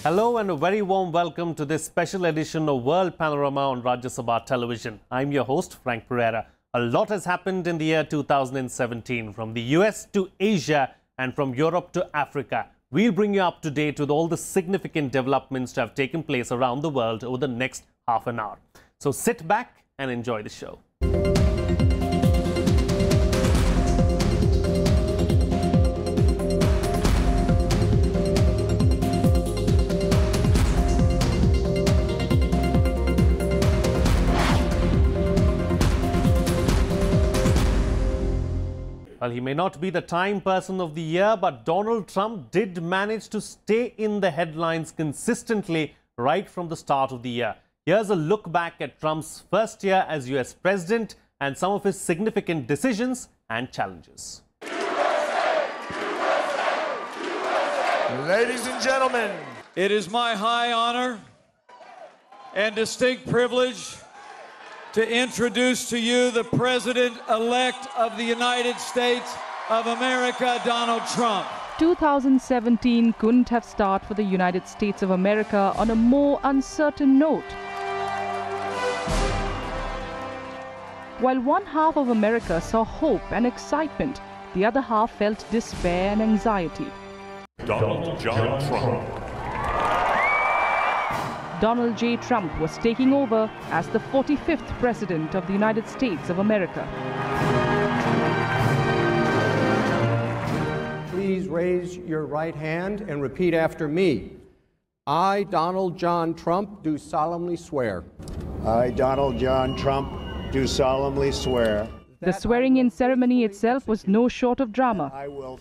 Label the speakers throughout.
Speaker 1: Hello and a very warm welcome to this special edition of World Panorama on Rajya Sabha Television. I'm your host, Frank Pereira. A lot has happened in the year 2017, from the US to Asia and from Europe to Africa. We'll bring you up to date with all the significant developments that have taken place around the world over the next half an hour. So sit back and enjoy the show. Well, he may not be the Time Person of the Year, but Donald Trump did manage to stay in the headlines consistently right from the start of the year. Here's a look back at Trump's first year as US President and some of his significant decisions and challenges.
Speaker 2: Ladies and gentlemen,
Speaker 3: it is my high honor and distinct privilege to introduce to you the President-elect of the United States of America, Donald Trump.
Speaker 4: 2017 couldn't have started for the United States of America on a more uncertain note. While one half of America saw hope and excitement, the other half felt despair and anxiety.
Speaker 5: Donald John Trump.
Speaker 4: Donald J. Trump was taking over as the 45th President of the United States of America.
Speaker 6: Please raise your right hand and repeat after me. I, Donald John Trump, do solemnly swear.
Speaker 7: I, Donald John Trump, do solemnly swear.
Speaker 4: The swearing-in ceremony itself was no short of drama.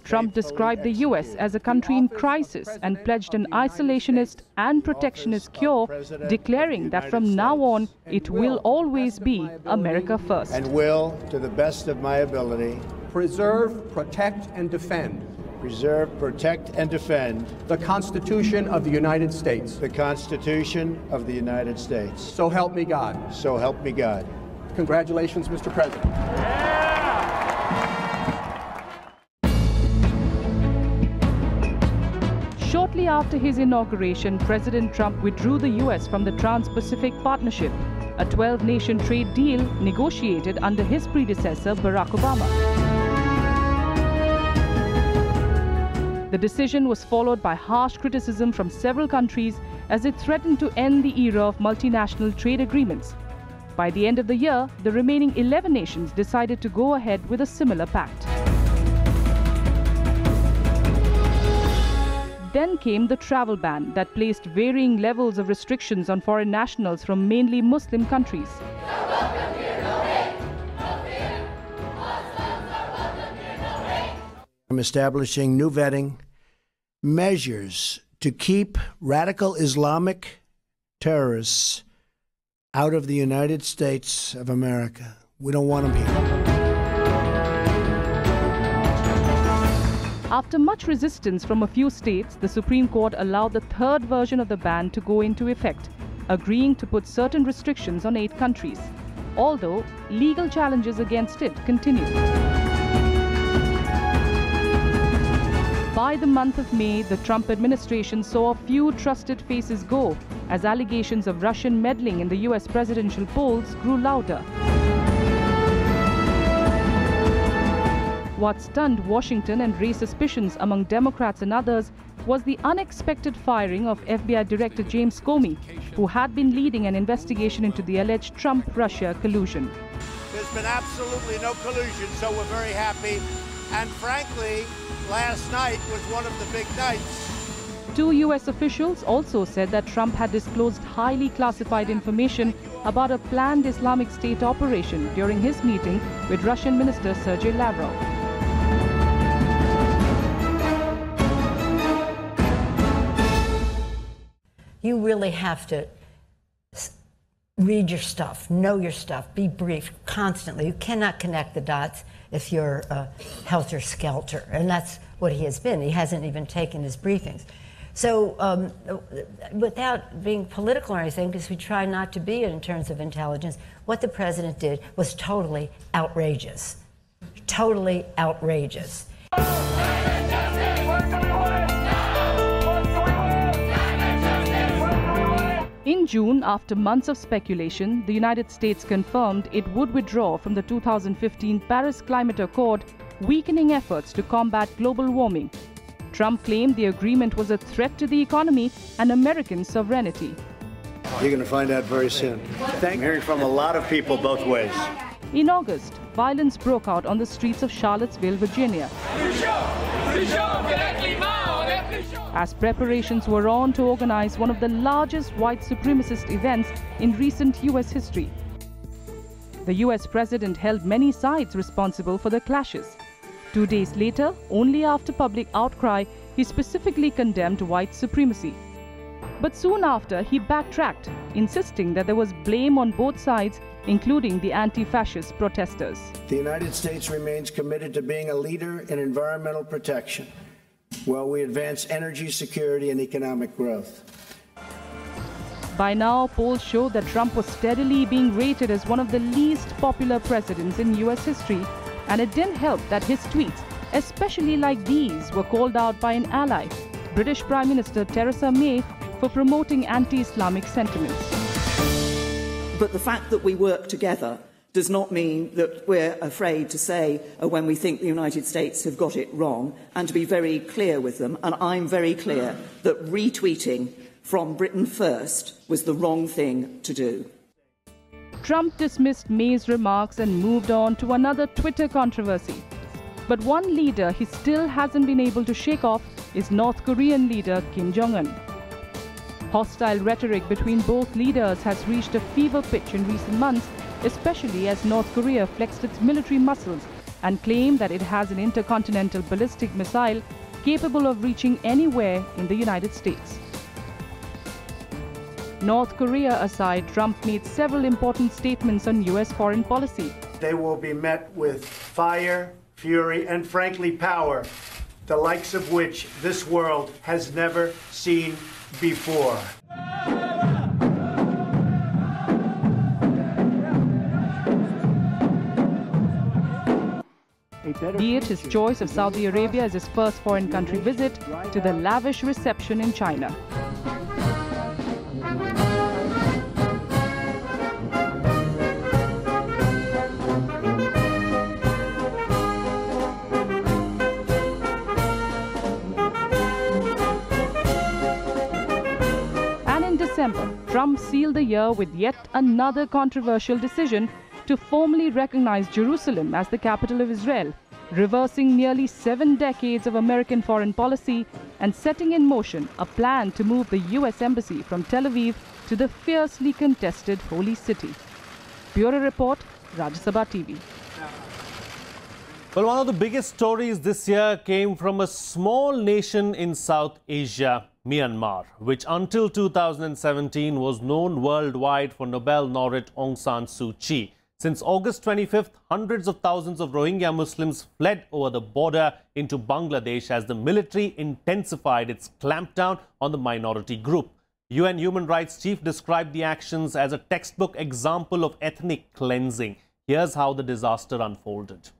Speaker 4: Trump described the US as a country in crisis and pledged an isolationist and protectionist cure, declaring that from now on, it will always be America first.
Speaker 7: And will, to the best of my ability,
Speaker 6: preserve, protect, and defend.
Speaker 7: Preserve, protect, and defend
Speaker 6: the Constitution of the United States.
Speaker 7: The Constitution of the United States.
Speaker 6: So help me God.
Speaker 7: So help me God.
Speaker 6: Congratulations, Mr. President.
Speaker 4: Shortly after his inauguration, President Trump withdrew the US from the Trans-Pacific Partnership, a 12-nation trade deal negotiated under his predecessor, Barack Obama. The decision was followed by harsh criticism from several countries as it threatened to end the era of multinational trade agreements. By the end of the year, the remaining 11 nations decided to go ahead with a similar pact. Then came the travel ban that placed varying levels of restrictions on foreign nationals from mainly Muslim countries.
Speaker 8: I'm establishing new vetting measures to keep radical Islamic terrorists out of the United States of America. We don't want them here.
Speaker 4: After much resistance from a few states, the Supreme Court allowed the third version of the ban to go into effect, agreeing to put certain restrictions on 8 countries, although legal challenges against it continue. By the month of May, the Trump administration saw a few trusted faces go as allegations of Russian meddling in the US presidential polls grew louder. What stunned Washington and raised suspicions among Democrats and others was the unexpected firing of FBI Director James Comey, who had been leading an investigation into the alleged Trump-Russia collusion.
Speaker 2: there's been absolutely no collusion, so we're very happy. And frankly, last night was one of the big nights.
Speaker 4: 2 US officials also said that Trump had disclosed highly classified information about a planned Islamic State operation during his meeting with Russian Minister Sergei Lavrov.
Speaker 9: You really have to read your stuff, know your stuff, be briefed constantly. You cannot connect the dots if you're helter-skelter, and that's what he has been. He hasn't even taken his briefings. So without being political or anything, because we try not to be in terms of intelligence, what the president did was totally outrageous. Totally outrageous.
Speaker 4: June, after months of speculation, the United States confirmed it would withdraw from the 2015 Paris Climate Accord, weakening efforts to combat global warming. Trump claimed the agreement was a threat to the economy and American sovereignty.
Speaker 7: You're going to find out very soon. I'm hearing from a lot of people both ways.
Speaker 4: In August, violence broke out on the streets of Charlottesville, Virginia, as preparations were on to organize one of the largest white supremacist events in recent U.S. history. The U.S. president held many sides responsible for the clashes. 2 days later, only after public outcry, he specifically condemned white supremacy. But soon after, he backtracked, insisting that there was blame on both sides, including the anti-fascist protesters.
Speaker 8: The United States remains committed to being a leader in environmental protection, while we advance energy security and economic growth.
Speaker 4: By now, polls show that Trump was steadily being rated as one of the least popular presidents in U.S. history, and it didn't help that his tweets, especially like these, were called out by an ally, British Prime Minister Theresa May, for promoting anti-Islamic sentiments.
Speaker 10: But the fact that we work together does not mean that we're afraid to say when we think the United States have got it wrong, and to be very clear with them. And I'm very clear that retweeting from Britain First was the wrong thing to do.
Speaker 4: Trump dismissed May's remarks and moved on to another Twitter controversy. But one leader he still hasn't been able to shake off is North Korean leader Kim Jong-un. Hostile rhetoric between both leaders has reached a fever pitch in recent months, especially as North Korea flexed its military muscles and claimed that it has an intercontinental ballistic missile capable of reaching anywhere in the United States. North Korea aside, Trump made several important statements on U.S. foreign policy.
Speaker 7: They will be met with fire, fury, and frankly power, the likes of which this world has never seen before.
Speaker 4: Be it his choice of Saudi Arabia as his first foreign country visit, to the lavish reception in China. And in December, Trump sealed the year with yet another controversial decision to formally recognize Jerusalem as the capital of Israel, reversing nearly 7 decades of American foreign policy and setting in motion a plan to move the U.S. Embassy from Tel Aviv to the fiercely contested Holy City. Bureau Report, Rajya Sabha TV.
Speaker 1: Well, one of the biggest stories this year came from a small nation in South Asia, Myanmar, which until 2017 was known worldwide for Nobel laureate Aung San Suu Kyi. Since August 25th, hundreds of thousands of Rohingya Muslims fled over the border into Bangladesh as the military intensified its clampdown on the minority group. UN Human Rights Chief described the actions as a textbook example of ethnic cleansing. Here's how the disaster unfolded.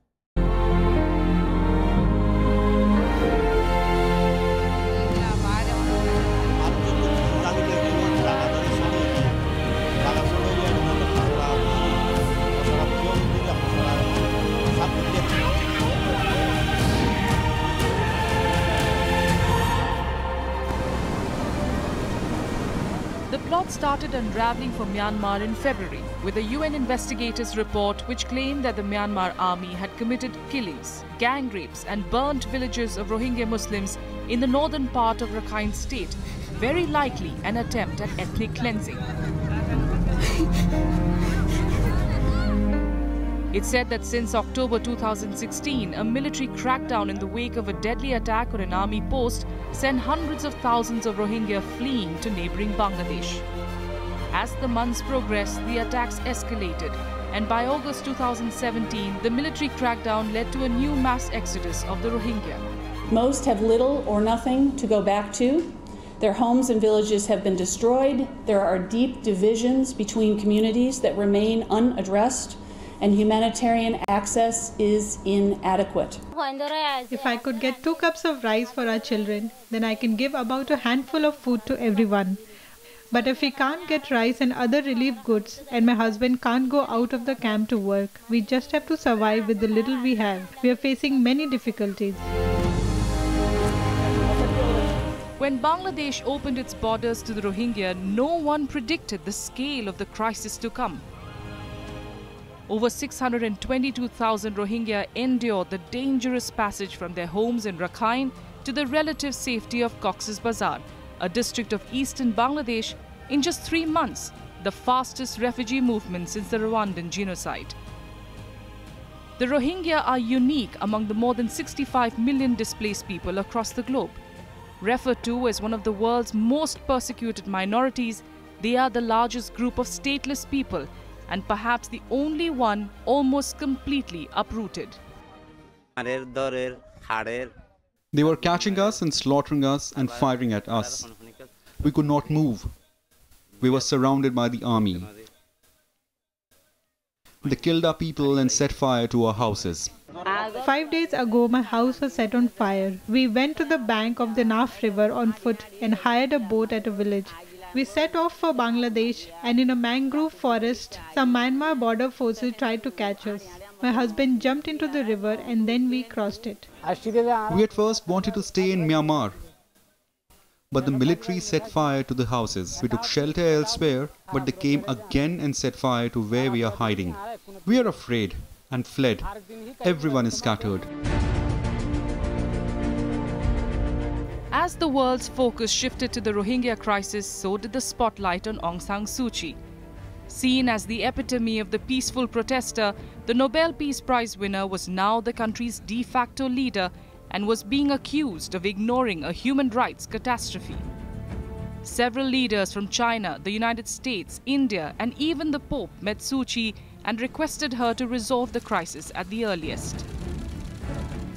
Speaker 4: The plot started unraveling for Myanmar in February with a UN investigators' report which claimed that the Myanmar army had committed killings, gang rapes and burnt villages of Rohingya Muslims in the northern part of Rakhine State, very likely an attempt at ethnic cleansing. It said that since October 2016, a military crackdown in the wake of a deadly attack on an army post sent hundreds of thousands of Rohingya fleeing to neighboring Bangladesh. As the months progressed, the attacks escalated, and by August 2017, the military crackdown led to a new mass exodus of the Rohingya.
Speaker 11: Most have little or nothing to go back to. Their homes and villages have been destroyed. There are deep divisions between communities that remain unaddressed, and humanitarian access is inadequate.
Speaker 12: If I could get 2 cups of rice for our children, then I can give about a handful of food to everyone. But if we can't get rice and other relief goods, and my husband can't go out of the camp to work, we just have to survive with the little we have. We are facing many difficulties.
Speaker 4: When Bangladesh opened its borders to the Rohingya, no one predicted the scale of the crisis to come. Over 622,000 Rohingya endured the dangerous passage from their homes in Rakhine to the relative safety of Cox's Bazar, a district of eastern Bangladesh, in just 3 months, the fastest refugee movement since the Rwandan genocide. The Rohingya are unique among the more than 65 million displaced people across the globe. Referred to as one of the world's most persecuted minorities, they are the largest group of stateless people and perhaps the only one almost completely uprooted.
Speaker 13: They were catching us and slaughtering us and firing at us. We could not move. We were surrounded by the army. They killed our people and set fire to our houses.
Speaker 12: 5 days ago, my house was set on fire. We went to the bank of the Naf River on foot and hired a boat at a village. We set off for Bangladesh, and in a mangrove forest, some Myanmar border forces tried to catch us. My husband jumped into the river and then we crossed it.
Speaker 13: We at first wanted to stay in Myanmar, but the military set fire to the houses. We took shelter elsewhere, but they came again and set fire to where we are hiding. We are afraid and fled. Everyone is scattered.
Speaker 4: As the world's focus shifted to the Rohingya crisis, so did the spotlight on Aung San Suu Kyi. Seen as the epitome of the peaceful protester, the Nobel Peace Prize winner was now the country's de facto leader and was being accused of ignoring a human rights catastrophe. Several leaders from China, the United States, India, and even the Pope met Suu Kyi and requested her to resolve the crisis at the earliest.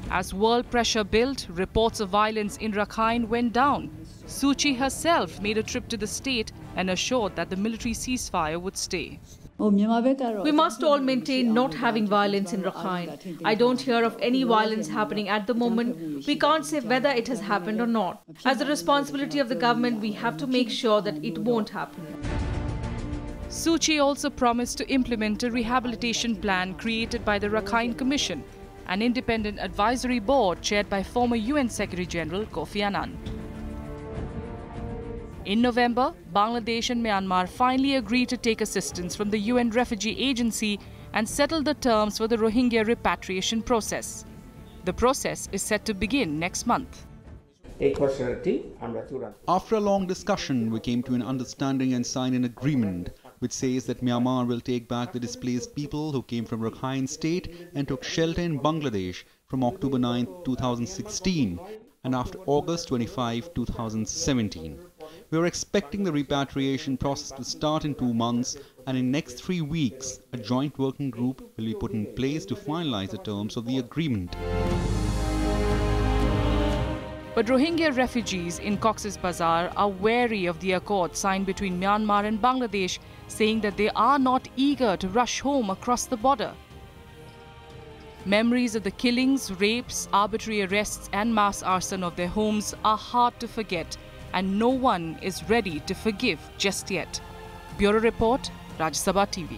Speaker 4: As world pressure built, reports of violence in Rakhine went down. Suu Kyi herself made a trip to the state and assured that the military ceasefire would stay.
Speaker 14: We must all maintain not having violence in Rakhine. I don't hear of any violence happening at the moment. We can't say whether it has happened or not. As a responsibility of the government, we have to make sure that it won't happen.
Speaker 4: Suu Kyi also promised to implement a rehabilitation plan created by the Rakhine Commission, an independent advisory board chaired by former UN Secretary General Kofi Annan. In November, Bangladesh and Myanmar finally agreed to take assistance from the UN Refugee Agency and settle the terms for the Rohingya repatriation process. The process is set to begin next month.
Speaker 13: After a long discussion, we came to an understanding and signed an agreement which says that Myanmar will take back the displaced people who came from Rakhine State and took shelter in Bangladesh from October 9, 2016 and after August 25, 2017. We are expecting the repatriation process to start in 2 months, and in next 3 weeks, a joint working group will be put in place to finalize the terms of the agreement.
Speaker 4: But Rohingya refugees in Cox's Bazar are wary of the accord signed between Myanmar and Bangladesh, saying that they are not eager to rush home across the border. Memories of the killings, rapes, arbitrary arrests and mass arson of their homes are hard to forget, and no one is ready to forgive just yet. Bureau Report, Rajya Sabha TV.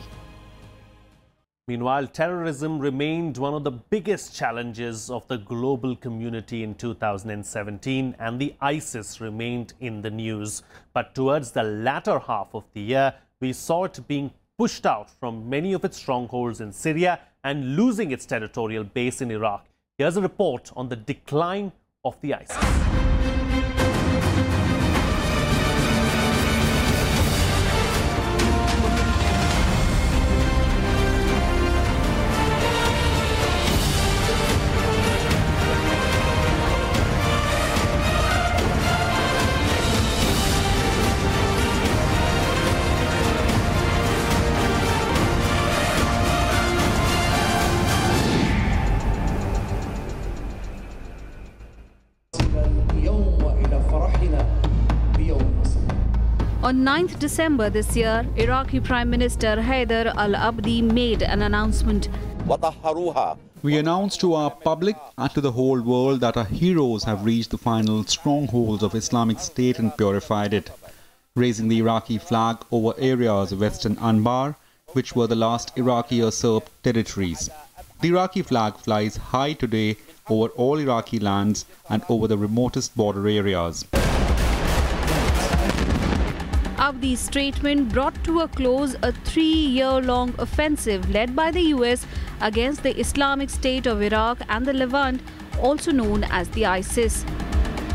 Speaker 1: Meanwhile, terrorism remained one of the biggest challenges of the global community in 2017, and the ISIS remained in the news. But towards the latter half of the year, we saw it being pushed out from many of its strongholds in Syria and losing its territorial base in Iraq. Here's a report on the decline of the ISIS.
Speaker 15: On 9th December this year, Iraqi Prime Minister Haider al-Abadi made an announcement.
Speaker 13: We announced to our public and to the whole world that our heroes have reached the final strongholds of Islamic State and purified it. raising the Iraqi flag over areas of western Anbar, which were the last Iraqi usurped territories. The Iraqi flag flies high today over all Iraqi lands and over the remotest border areas.
Speaker 15: Abdi's statement brought to a close a 3-year-long offensive led by the US against the Islamic State of Iraq and the Levant, also known as the ISIS.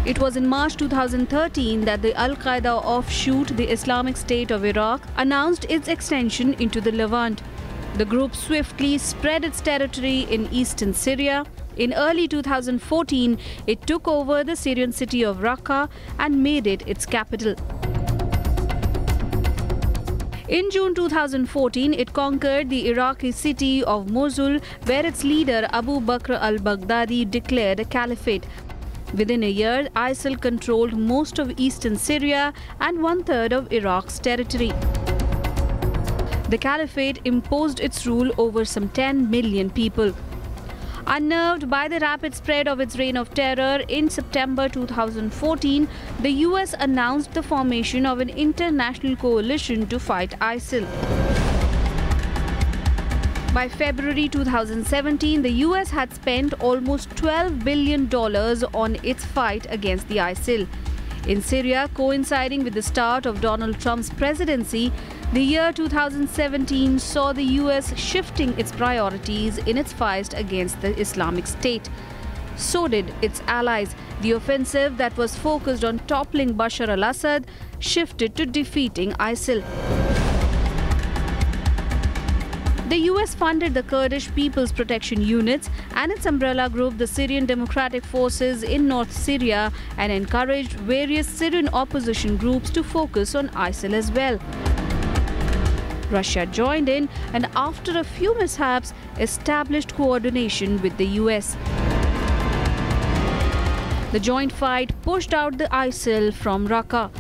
Speaker 15: It was in March 2013 that the Al-Qaeda offshoot, the Islamic State of Iraq, announced its extension into the Levant. The group swiftly spread its territory in eastern Syria. In early 2014, it took over the Syrian city of Raqqa and made it its capital. In June 2014, it conquered the Iraqi city of Mosul, where its leader Abu Bakr al-Baghdadi declared a caliphate. Within a year, ISIL controlled most of eastern Syria and 1/3 of Iraq's territory. The caliphate imposed its rule over some 10 million people. Unnerved by the rapid spread of its reign of terror, in September 2014, the US announced the formation of an international coalition to fight ISIL. By February 2017, the US had spent almost $12 billion on its fight against the ISIL. In Syria, coinciding with the start of Donald Trump's presidency, the year 2017 saw the US shifting its priorities in its fight against the Islamic State. So did its allies. The offensive that was focused on toppling Bashar al-Assad shifted to defeating ISIL. The US funded the Kurdish People's Protection Units and its umbrella group, the Syrian Democratic Forces in North Syria, and encouraged various Syrian opposition groups to focus on ISIL as well. Russia joined in and, after a few mishaps, established coordination with the US. The joint fight pushed out the ISIL from Raqqa.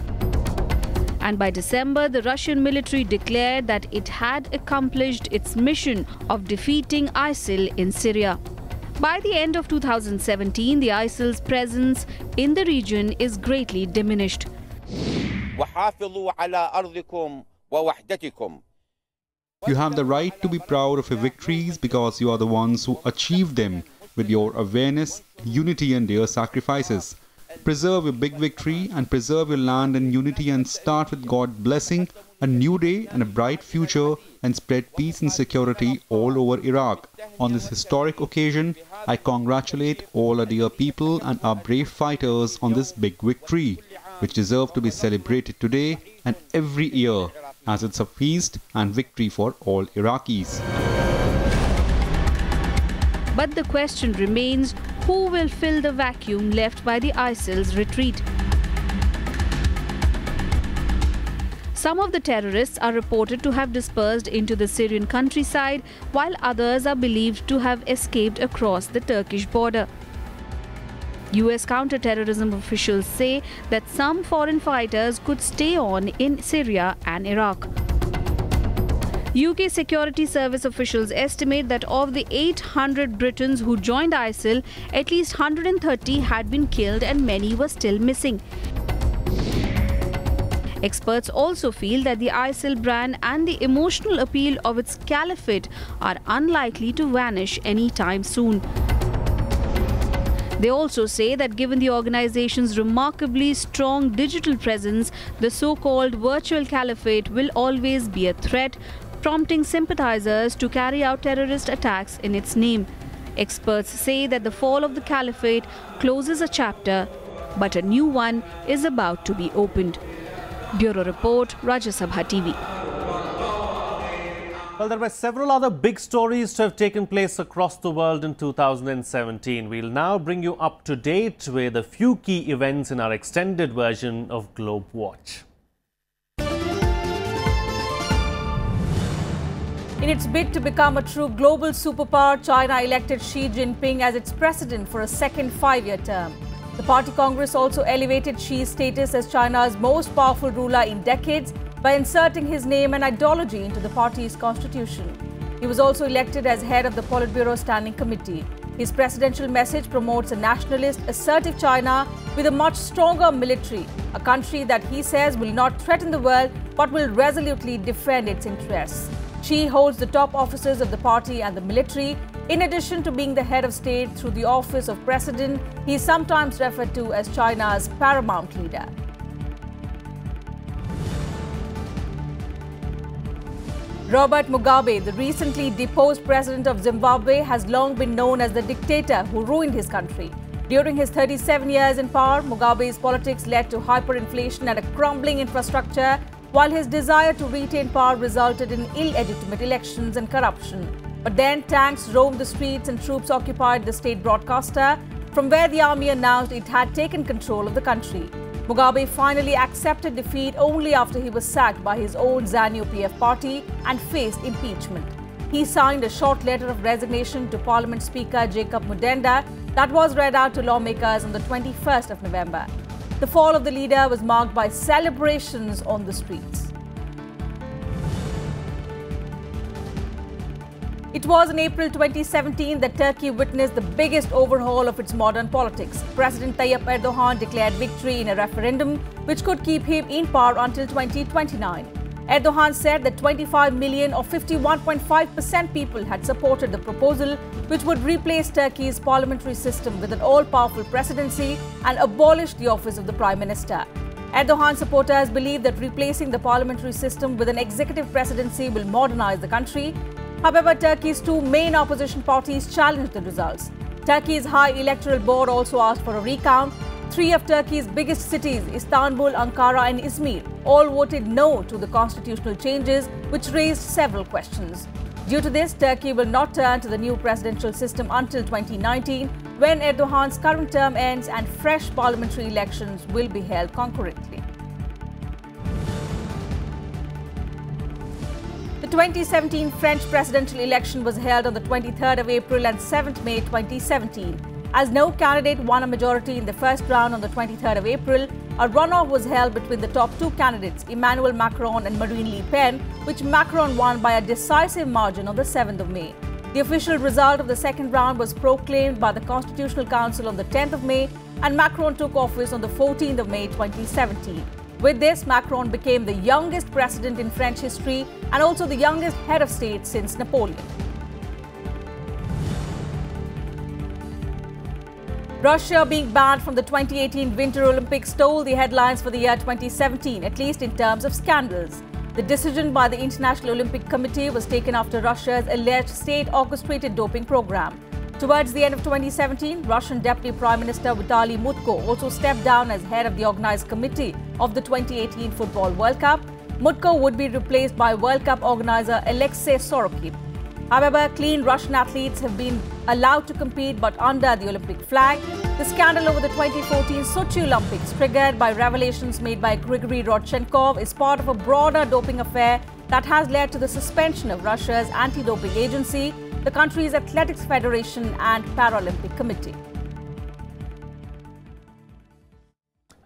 Speaker 15: And by December, the Russian military declared that it had accomplished its mission of defeating ISIL in Syria. By the end of 2017, the ISIL's presence in the region is greatly diminished.
Speaker 13: You have the right to be proud of your victories because you are the ones who achieved them with your awareness, unity and their sacrifices. Preserve your big victory and preserve your land in unity and start with God blessing a new day and a bright future and spread peace and security all over Iraq. On this historic occasion, I congratulate all our dear people and our brave fighters on this big victory, which deserve to be celebrated today and every year, as it's a feast and victory for all Iraqis.
Speaker 15: But the question remains, who will fill the vacuum left by the ISIL's retreat? Some of the terrorists are reported to have dispersed into the Syrian countryside, while others are believed to have escaped across the Turkish border. US counter-terrorism officials say that some foreign fighters could stay on in Syria and Iraq. UK Security Service officials estimate that of the 800 Britons who joined ISIL, at least 130 had been killed and many were still missing. Experts also feel that the ISIL brand and the emotional appeal of its caliphate are unlikely to vanish anytime soon. They also say that given the organization's remarkably strong digital presence, the so-called virtual caliphate will always be a threat, prompting sympathizers to carry out terrorist attacks in its name. Experts say that the fall of the caliphate closes a chapter, but a new one is about to be opened. Bureau Report, Rajya Sabha TV.
Speaker 1: Well, there were several other big stories to have taken place across the world in 2017. We'll now bring you up to date with a few key events in our extended version of Globe Watch.
Speaker 14: In its bid to become a true global superpower, China elected Xi Jinping as its president for a second 5-year term. The party Congress also elevated Xi's status as China's most powerful ruler in decades by inserting his name and ideology into the party's constitution. He was also elected as head of the Politburo Standing Committee. His presidential message promotes a nationalist, assertive China with a much stronger military, a country that he says will not threaten the world but will resolutely defend its interests. Xi holds the top offices of the party and the military. In addition to being the head of state through the office of president, he is sometimes referred to as China's paramount leader. Robert Mugabe, the recently deposed president of Zimbabwe, has long been known as the dictator who ruined his country. During his 37 years in power, Mugabe's politics led to hyperinflation and a crumbling infrastructure, while his desire to retain power resulted in illegitimate elections and corruption. But then tanks roamed the streets and troops occupied the state broadcaster, from where the army announced it had taken control of the country. Mugabe finally accepted defeat only after he was sacked by his own ZANU-PF party and faced impeachment. He signed a short letter of resignation to Parliament Speaker Jacob Mudenda that was read out to lawmakers on the 21st of November. The fall of the leader was marked by celebrations on the streets. It was in April 2017 that Turkey witnessed the biggest overhaul of its modern politics. President Tayyip Erdogan declared victory in a referendum which could keep him in power until 2029. Erdogan said that 25 million or 51.5% people had supported the proposal, which would replace Turkey's parliamentary system with an all-powerful presidency and abolish the office of the Prime Minister. Erdogan supporters believe that replacing the parliamentary system with an executive presidency will modernize the country. However, Turkey's two main opposition parties challenged the results. Turkey's High Electoral Board also asked for a recount. Three of Turkey's biggest cities, Istanbul, Ankara and Izmir, all voted no to the constitutional changes, which raised several questions. Due to this, Turkey will not turn to the new presidential system until 2019, when Erdogan's current term ends and fresh parliamentary elections will be held concurrently. The 2017 French presidential election was held on the 23rd of April and 7th May 2017. As no candidate won a majority in the first round on the 23rd of April, a runoff was held between the top two candidates, Emmanuel Macron and Marine Le Pen, which Macron won by a decisive margin on the 7th of May. The official result of the second round was proclaimed by the Constitutional Council on the 10th of May, and Macron took office on the 14th of May 2017. With this, Macron became the youngest president in French history and also the youngest head of state since Napoleon. Russia being banned from the 2018 Winter Olympics stole the headlines for the year 2017, at least in terms of scandals. The decision by the International Olympic Committee was taken after Russia's alleged state-orchestrated doping program. Towards the end of 2017, Russian Deputy Prime Minister Vitaly Mutko also stepped down as head of the organized committee of the 2018 Football World Cup. Mutko would be replaced by World Cup organizer Alexei Sorokin. However, clean Russian athletes have been allowed to compete but under the Olympic flag. The scandal over the 2014 Sochi Olympics, triggered by revelations made by Grigory Rodchenkov, is part of a broader doping affair that has led to the suspension of Russia's anti-doping agency, the country's Athletics Federation and Paralympic Committee.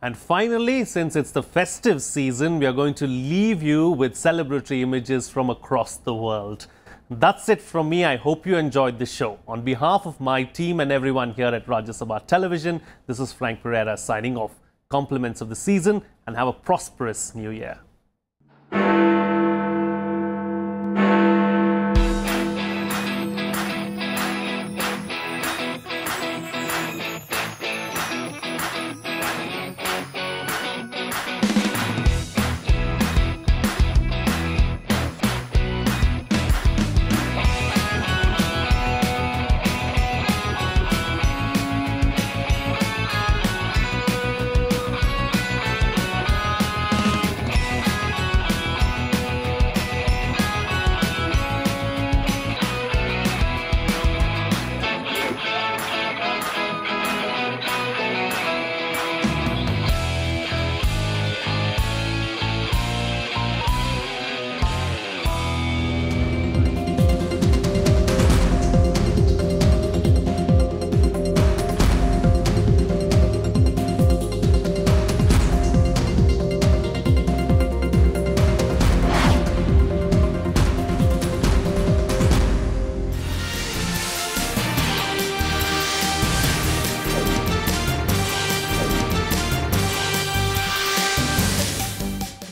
Speaker 1: And finally, since it's the festive season, we are going to leave you with celebratory images from across the world. That's it from me. I hope you enjoyed the show. On behalf of my team and everyone here at Rajya Sabha Television, this is Frank Pereira signing off. Compliments of the season and have a prosperous new year.